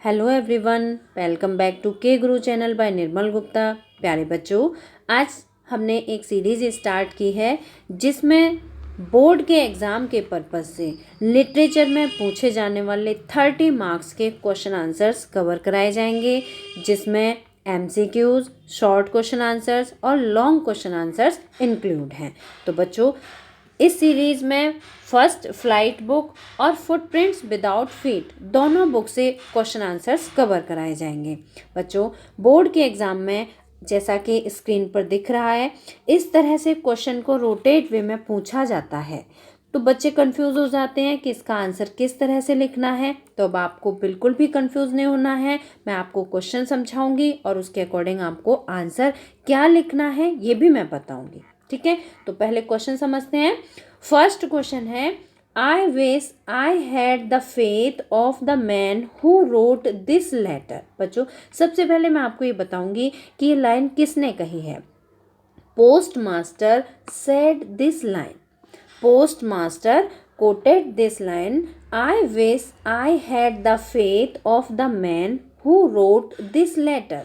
Hello everyone, welcome back to K Guru channel bye निर्मल गुप्ता। प्यारे बच्चों, आज हमने एक सीरीज़ स्टार्ट की है जिसमें बोर्ड के एग्ज़ाम के पर्पज़ से लिटरेचर में पूछे जाने वाले 30 मार्क्स के क्वेश्चन आंसर्स कवर कराए जाएंगे, जिसमें MCQs, शॉर्ट क्वेश्चन आंसर्स और लॉन्ग क्वेश्चन आंसर्स इंक्लूड हैं। तो बच्चों, इस सीरीज़ में फर्स्ट फ्लाइट बुक और फुटप्रिंट्स विदाउट फीट दोनों बुक से क्वेश्चन आंसर्स कवर कराए जाएंगे। बच्चों, बोर्ड के एग्ज़ाम में जैसा कि स्क्रीन पर दिख रहा है, इस तरह से क्वेश्चन को रोटेट वे में पूछा जाता है, तो बच्चे कंफ्यूज हो जाते हैं कि इसका आंसर किस तरह से लिखना है। तो अब आपको बिल्कुल भी कंफ्यूज नहीं होना है। मैं आपको क्वेश्चन समझाऊंगी और उसके अकॉर्डिंग आपको आंसर क्या लिखना है ये भी मैं बताऊंगी। ठीक है, तो पहले क्वेश्चन समझते हैं। फर्स्ट क्वेश्चन है, I wish I had the faith of the man who wrote this letter. बच्चों, सबसे पहले मैं आपको ये बताऊंगी कि ये लाइन किसने कही है। Post master said this line. Post master quoted this line, I wish I had the faith of the man who wrote this letter.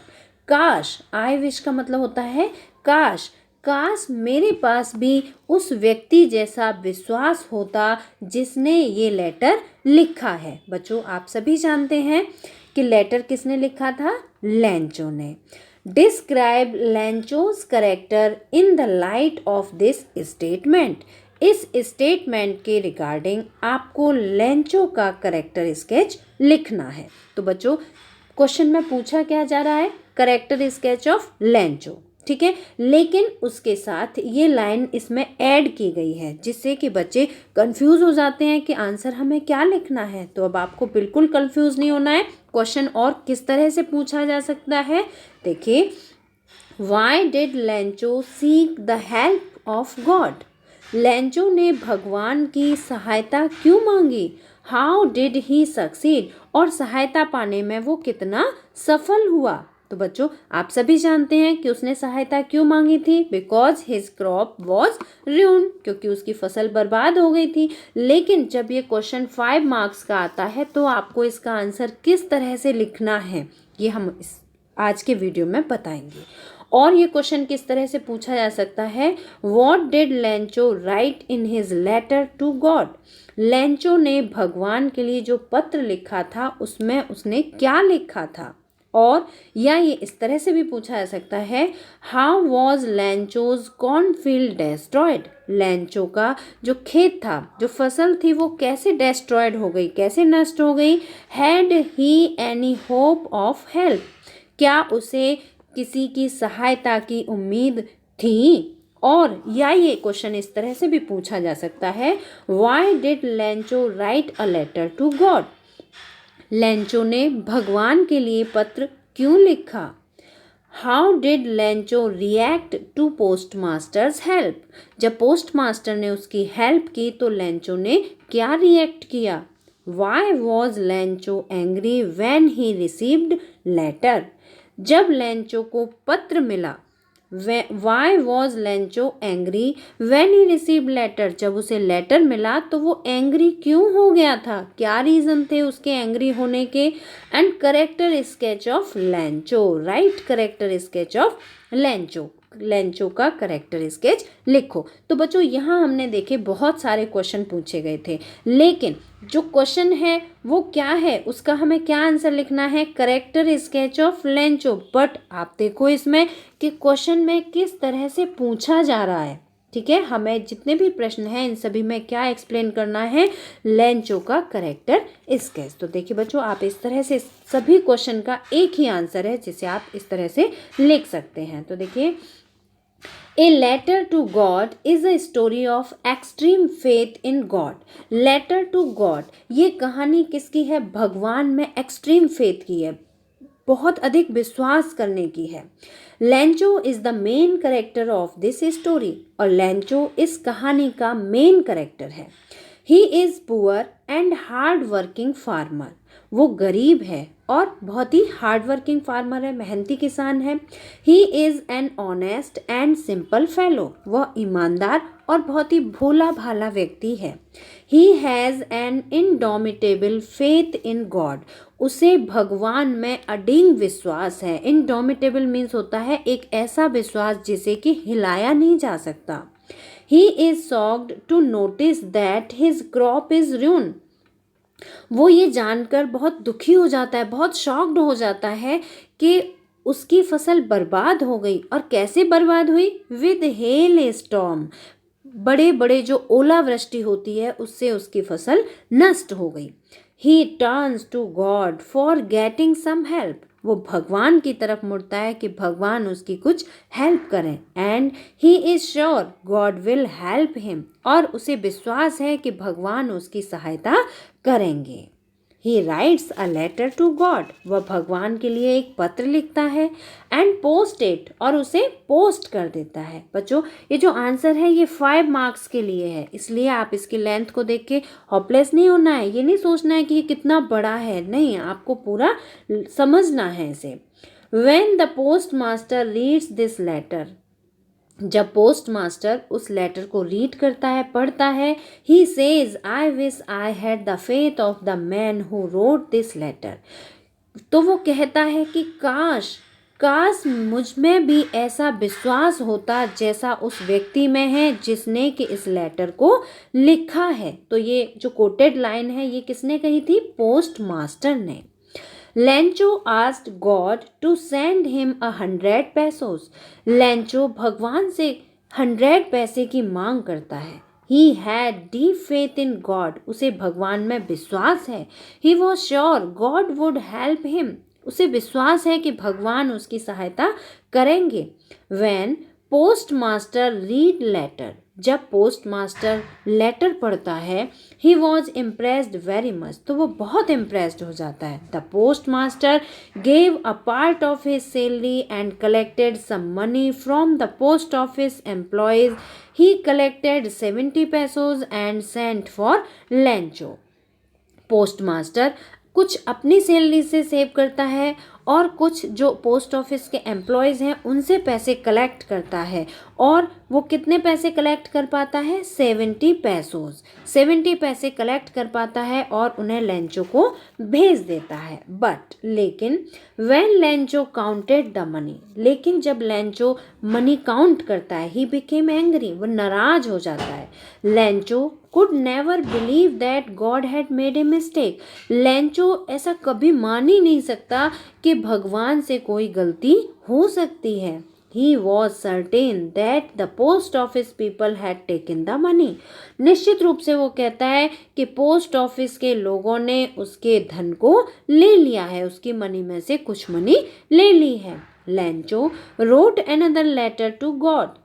काश, I wish का मतलब होता है काश, काश मेरे पास भी उस व्यक्ति जैसा विश्वास होता जिसने ये लेटर लिखा है। बच्चों, आप सभी जानते हैं कि लेटर किसने लिखा था? लैंचो ने। Describe Lencho's character in the light of this statement. इस स्टेटमेंट के रिगार्डिंग आपको लैंचो का करेक्टर स्केच लिखना है। तो बच्चों, क्वेश्चन में पूछा क्या जा रहा है? Character sketch of लैंचो। ठीक है, लेकिन उसके साथ ये लाइन इसमें ऐड की गई है जिससे कि बच्चे कंफ्यूज हो जाते हैं कि आंसर हमें क्या लिखना है। तो अब आपको बिल्कुल कंफ्यूज नहीं होना है। क्वेश्चन और किस तरह से पूछा जा सकता है, देखिए। Y did लैंचो seek the help of God. Lencho ने भगवान की सहायता क्यों मांगी? How did he succeed. और सहायता पाने में वो कितना सफल हुआ। तो बच्चों, आप सभी जानते हैं कि उसने सहायता क्यों मांगी थी। Because his crop was ruined, क्योंकि उसकी फसल बर्बाद हो गई थी। लेकिन जब ये क्वेश्चन 5 मार्क्स का आता है तो आपको इसका आंसर किस तरह से लिखना है ये हम आज के वीडियो में बताएंगे। और ये क्वेश्चन किस तरह से पूछा जा सकता है, what did Lencho write in his letter to God. Lencho ने भगवान के लिए जो पत्र लिखा था उसमें उसने क्या लिखा था। और या ये इस तरह से भी पूछा जा सकता है, how was Lencho's cornfield destroyed. Lencho का जो खेत था, जो फसल थी, वो कैसे डेस्ट्रॉयड हो गई, कैसे नष्ट हो गई। Had he any hope of help. क्या उसे किसी की सहायता की उम्मीद थी। और या ये क्वेश्चन इस तरह से भी पूछा जा सकता है, why did Lencho write a letter to God. Lencho ने भगवान के लिए पत्र क्यों लिखा। How did Lencho react to postmaster's help. जब पोस्ट मास्टर ने उसकी हेल्प की तो लैंचो ने क्या रिएक्ट किया। Why was Lencho angry when he received letter. जब लैंचो को पत्र मिला, why was Lencho angry when he received letter. जब उसे लेटर मिला तो वो एंग्री क्यों हो गया था, क्या रीज़न थे उसके एंग्री होने के। And character sketch of लैंचो, right character sketch of लैंचो। लैंचो का करेक्टर स्केच लिखो। तो बच्चों, यहाँ हमने देखे बहुत सारे क्वेश्चन पूछे गए थे, लेकिन जो क्वेश्चन है वो क्या है, उसका हमें क्या आंसर लिखना है, करेक्टर स्केच ऑफ लैंचो। बट आप देखो इसमें कि क्वेश्चन में किस तरह से पूछा जा रहा है। ठीक है, हमें जितने भी प्रश्न हैं इन सभी में क्या एक्सप्लेन करना है, लैंचो का करेक्टर स्केच। तो देखिए बच्चों, आप इस तरह से सभी क्वेश्चन का एक ही आंसर है जिसे आप इस तरह से लिख सकते हैं। तो देखिए, A letter to God is a story of extreme faith in God. Letter to God, ये कहानी किसकी है? भगवान में एक्सट्रीम फेथ की है, बहुत अधिक विश्वास करने की है। लैंचो is the main character of this story. और लैंचो इस कहानी का मेन करेक्टर है। He is poor and hard working farmer. वो गरीब है और बहुत ही हार्ड वर्किंग फार्मर है, मेहनती किसान है। He is an honest and simple fellow. वह ईमानदार और बहुत ही भोला भाला व्यक्ति है। He has an indomitable faith in God, उसे भगवान में अडिग विश्वास है। इनडोमिटेबल मीन्स होता है एक ऐसा विश्वास जिसे कि हिलाया नहीं जा सकता। He is shocked to notice that his crop is ruined, वो ये जानकर बहुत दुखी हो जाता है, बहुत शॉक्ड हो जाता है कि उसकी फसल बर्बाद हो गई। और कैसे बर्बाद हुई? विद हेल स्टॉर्म, बड़े बड़े जो ओलावृष्टि होती है उससे उसकी फसल नष्ट हो गई। He turns to God for getting some help, वो भगवान की तरफ मुड़ता है कि भगवान उसकी कुछ हेल्प करें। And he is sure God will help him, और उसे विश्वास है कि भगवान उसकी सहायता करेंगे। He writes a letter to God, वह भगवान के लिए एक पत्र लिखता है। एंड पोस्ट इट, और उसे पोस्ट कर देता है। बच्चों ये जो आंसर है ये 5 मार्क्स के लिए है, इसलिए आप इसकी लेंथ को देख के होपलेस नहीं होना है, ये नहीं सोचना है कि ये कितना बड़ा है, नहीं, आपको पूरा समझना है इसे। When the postmaster reads this letter, जब पोस्ट मास्टर उस लेटर को रीड करता है, पढ़ता है, he says I wish I had the faith of the man who wrote this letter, तो वो कहता है कि काश काश मुझ में भी ऐसा विश्वास होता जैसा उस व्यक्ति में है जिसने कि इस लेटर को लिखा है। तो ये जो कोटेड लाइन है ये किसने कही थी? पोस्ट मास्टर ने। Lencho asked God to send him 100 pesos, Lencho भगवान से 100 पैसे की मांग करता है। He had deep faith in God, उसे भगवान में विश्वास है। He was sure God would help him, उसे विश्वास है कि भगवान उसकी सहायता करेंगे। When postmaster read letter, जब पोस्ट मास्टर लेटर पढ़ता है, he was impressed very much, तो वो बहुत इम्प्रेस्ड हो जाता है। The postmaster gave a part of his salary and collected some money from the post office employees. He collected 70 pesos and sent for Lencho. Postmaster कुछ अपनी salary से save करता है और कुछ जो पोस्ट ऑफिस के employees हैं उनसे पैसे कलेक्ट करता है। और वो कितने पैसे कलेक्ट कर पाता है? 70 pesos, 70 पैसे कलेक्ट कर पाता है और उन्हें लेंचो को भेज देता है। बट लेकिन when Lencho counted the money, लेकिन जब लेंचो मनी काउंट करता है, ही बिकेम एंग्री, वो नाराज हो जाता है। Lencho could never believe that God had made a mistake, Lencho ऐसा कभी मान ही नहीं सकता कि भगवान से कोई गलती हो सकती है। He was certain that the post office people had taken the money, निश्चित रूप से वो कहता है कि पोस्ट ऑफिस के लोगों ने उसके धन को ले लिया है, उसकी मनी में से कुछ मनी ले ली है। Lencho wrote another letter to God,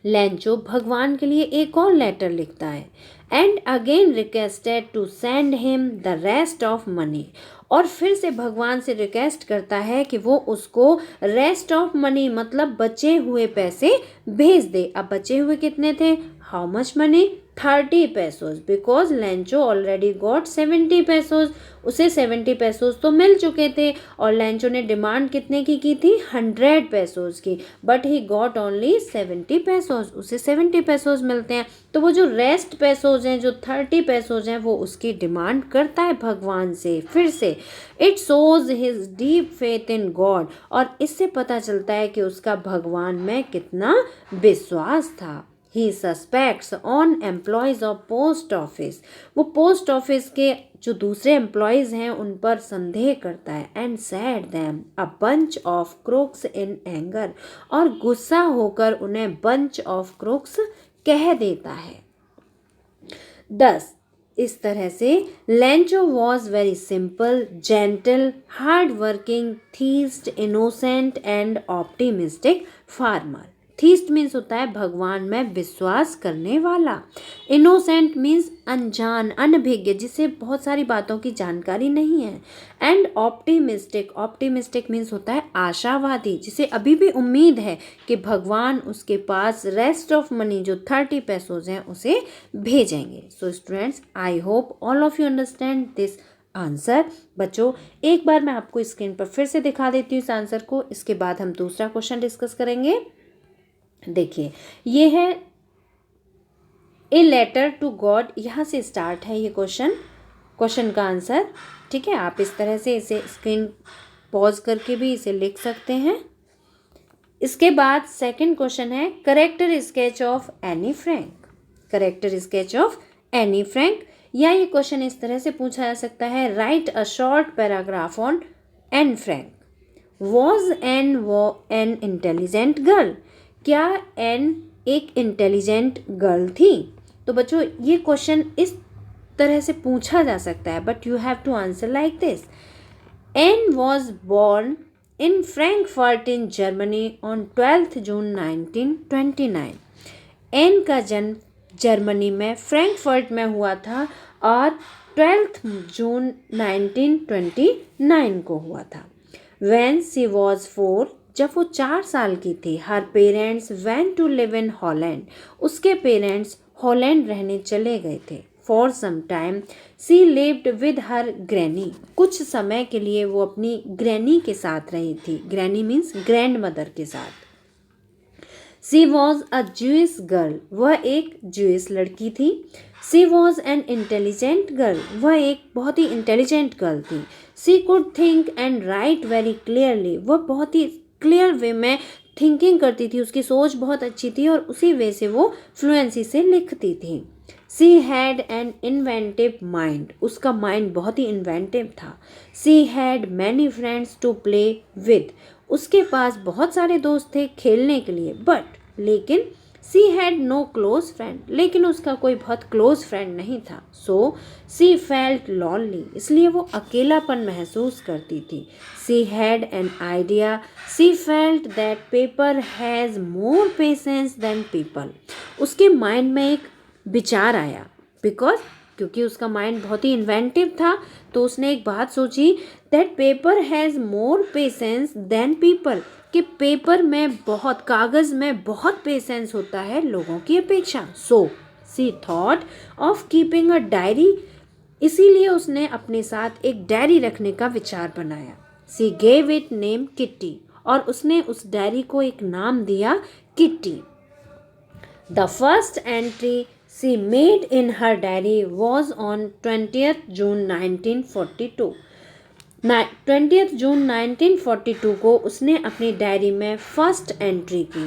Lencho भगवान के लिए एक और लेटर लिखता है। And again requested to send him the rest of money, और फिर से भगवान से रिक्वेस्ट करता है कि वो उसको रेस्ट ऑफ मनी मतलब बचे हुए पैसे भेज दे। अब बचे हुए कितने थे? How much money? 30 pesos, because Lencho already got 70 pesos, उसे 70 pesos तो मिल चुके थे और लेंचो ने डिमांड कितने की थी? 100 pesos की, but he got only 70 pesos, उसे 70 pesos मिलते हैं। तो वो जो रेस्ट pesos हैं, जो 30 pesos हैं, वो उसकी डिमांड करता है भगवान से फिर से। It shows his deep faith in God, और इससे पता चलता है कि उसका भगवान में कितना विश्वास था। He suspects on employees of post office, वो पोस्ट ऑफिस के जो दूसरे एम्प्लॉयज़ हैं उन पर संदेह करता है। And said them a bunch of crooks in anger, और गुस्सा होकर उन्हें बंच ऑफ क्रोक्स कह देता है। 10 इस तरह से Lencho was very simple, gentle, hard working, theist, innocent and optimistic farmer. Theist means होता है भगवान में विश्वास करने वाला। इनोसेंट मीन्स अनजान, अनभिज्ञ, जिसे बहुत सारी बातों की जानकारी नहीं है। एंड ऑप्टिमिस्टिक, ऑप्टिमिस्टिक मीन्स होता है आशावादी, जिसे अभी भी उम्मीद है कि भगवान उसके पास रेस्ट ऑफ मनी जो 30 pesos हैं उसे भेजेंगे। So students, I hope all of you understand this answer. बच्चों एक बार मैं आपको स्क्रीन पर फिर से दिखा देती हूँ इस आंसर को, इसके बाद हम दूसरा क्वेश्चन डिस्कस करेंगे। देखिए ये है ए लेटर टू गॉड, यहाँ से स्टार्ट है ये क्वेश्चन का आंसर। ठीक है, आप इस तरह से इसे स्क्रीन पॉज करके भी इसे लिख सकते हैं। इसके बाद सेकंड क्वेश्चन है character sketch of Anne Frank. Character sketch of Anne Frank, या ये क्वेश्चन इस तरह से पूछा जा सकता है right a short paragraph on Anne Frank. Was an intelligent girl, क्या एन एक इंटेलिजेंट गर्ल थी? तो बच्चों ये क्वेश्चन इस तरह से पूछा जा सकता है, but you have to answer like this. Anne was born in Frankfurt in Germany on 12 June 1929। Anne का जन्म जर्मनी में फ्रैंकफर्ट में हुआ था और 12 जून 1929 को हुआ था। When she was 4, जब वो 4 साल की थी, her parents went to live in Holland, उसके पेरेंट्स हॉलैंड रहने चले गए थे। For some time, she lived with her granny, कुछ समय के लिए वो अपनी ग्रैनी के साथ रही थी। ग्रैनी मीन्स ग्रैंड मदर के साथ। She was a Jewish girl, वह एक ज्यूइश लड़की थी। She was an intelligent girl, वह एक बहुत ही इंटेलिजेंट गर्ल थी। She could think and write very clearly, वह बहुत ही क्लियर वे में थिंकिंग करती थी, उसकी सोच बहुत अच्छी थी और उसी वे से वो फ्लुएंसी से लिखती थी। She had an inventive mind, उसका माइंड बहुत ही इन्वेंटिव था। She had many friends to play with, उसके पास बहुत सारे दोस्त थे खेलने के लिए, बट लेकिन she had no close friend, लेकिन उसका कोई बहुत क्लोज फ्रेंड नहीं था। सो सी फेल्ट लॉनली, इसलिए वो अकेलापन महसूस करती थी। She had an idea, she felt that paper has more patience than people, उसके माइंड में एक विचार आया, क्योंकि उसका माइंड बहुत ही इन्वेंटिव था, तो उसने एक बात सोची that paper has more patience than people, कि पेपर में बहुत, कागज़ में बहुत पेशेंस होता है लोगों की अपेक्षा। So she thought of keeping a diary, इसीलिए उसने अपने साथ एक डायरी रखने का विचार बनाया। सी गेव इट नेम किट्टी, और उसने उस डायरी को एक नाम दिया kitty. The first entry C made in her diary was on 20th June 1942। 20th June 1942 को उसने अपनी डायरी में फर्स्ट एंट्री की।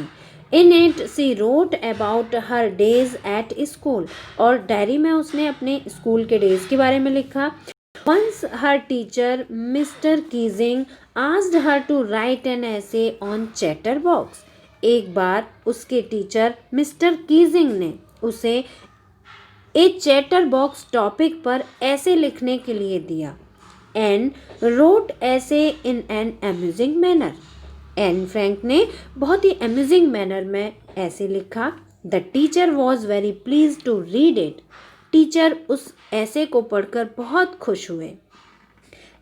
In it she wrote about her days at school, और डायरी में उसने अपने स्कूल के डेज के बारे में लिखा। Once her teacher Mr Keesing asked her to write an essay on chatterbox, एक बार उसके टीचर मिस्टर कीजिंग ने उसे एक चैटर बॉक्स टॉपिक पर ऐसे लिखने के लिए दिया। Anne wrote essay in an amusing manner, Anne Frank ने बहुत ही अम्यूजिंग मैनर में ऐसे लिखा। The teacher was very pleased to read it, teacher उस ऐसे को पढ़कर बहुत खुश हुए।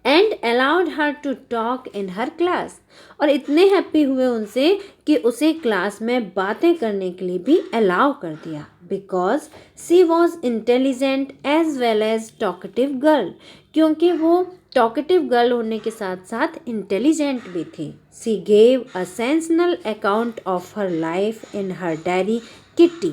And allowed her to talk in her class, और इतने हैप्पी हुए उनसे कि उसे क्लास में बातें करने के लिए भी अलाउ कर दिया। Because she was intelligent as well as talkative girl, क्योंकि वो टॉकेटिव गर्ल होने के साथ साथ इंटेलिजेंट भी थी। She gave a sensational account of her life in her diary Kitty,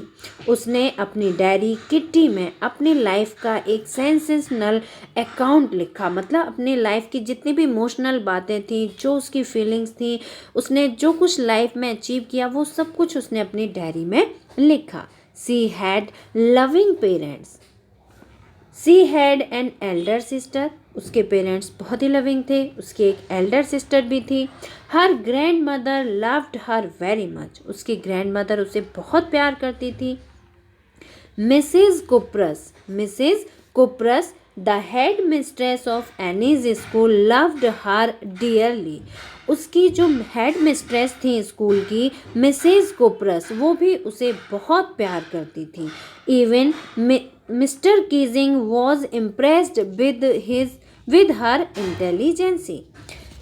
उसने अपनी डायरी किट्टी में अपनी लाइफ का एक सेंसेशनल अकाउंट लिखा, मतलब अपनी लाइफ की जितनी भी इमोशनल बातें थी, जो उसकी फीलिंग्स थी, उसने जो कुछ लाइफ में अचीव किया, वो सब कुछ उसने अपनी डायरी में लिखा। She had loving parents, C had an elder sister, उसके पेरेंट्स बहुत ही लविंग थे, उसकी एक एल्डर सिस्टर भी थी। Her grandmother loved her very much, उसकी ग्रैंड मदर उसे बहुत प्यार करती थी। Mrs Kuperus the headmistress of Anne's school loved her dearly, उसकी जो हेड मिस्ट्रेस थी स्कूल की मिसेज कुप्रस, वो भी उसे बहुत प्यार करती थी। Even Mr Keesing was impressed with her intelligency,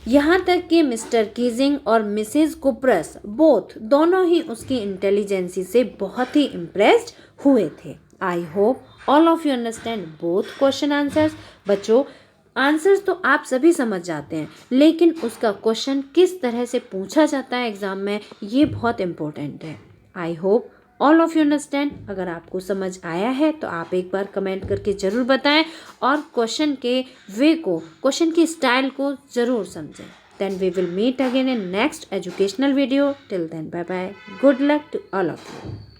यहाँ तक कि मिस्टर कीजिंग और मिसेज कुप्रस दोनों ही उसकी इंटेलिजेंसी से बहुत ही इम्प्रेस्ड हुए थे। I hope all of you understand both question answers. बच्चों आंसर्स तो आप सभी समझ जाते हैं, लेकिन उसका क्वेश्चन किस तरह से पूछा जाता है एग्जाम में, ये बहुत इम्पोर्टेंट है। I hope all of you understand? अगर आपको समझ आया है तो आप एक बार कमेंट करके ज़रूर बताएं और क्वेश्चन के वे को, क्वेश्चन की स्टाइल को ज़रूर समझें। Then we will meet again in next educational video. Till then, bye bye. Good luck to all of you.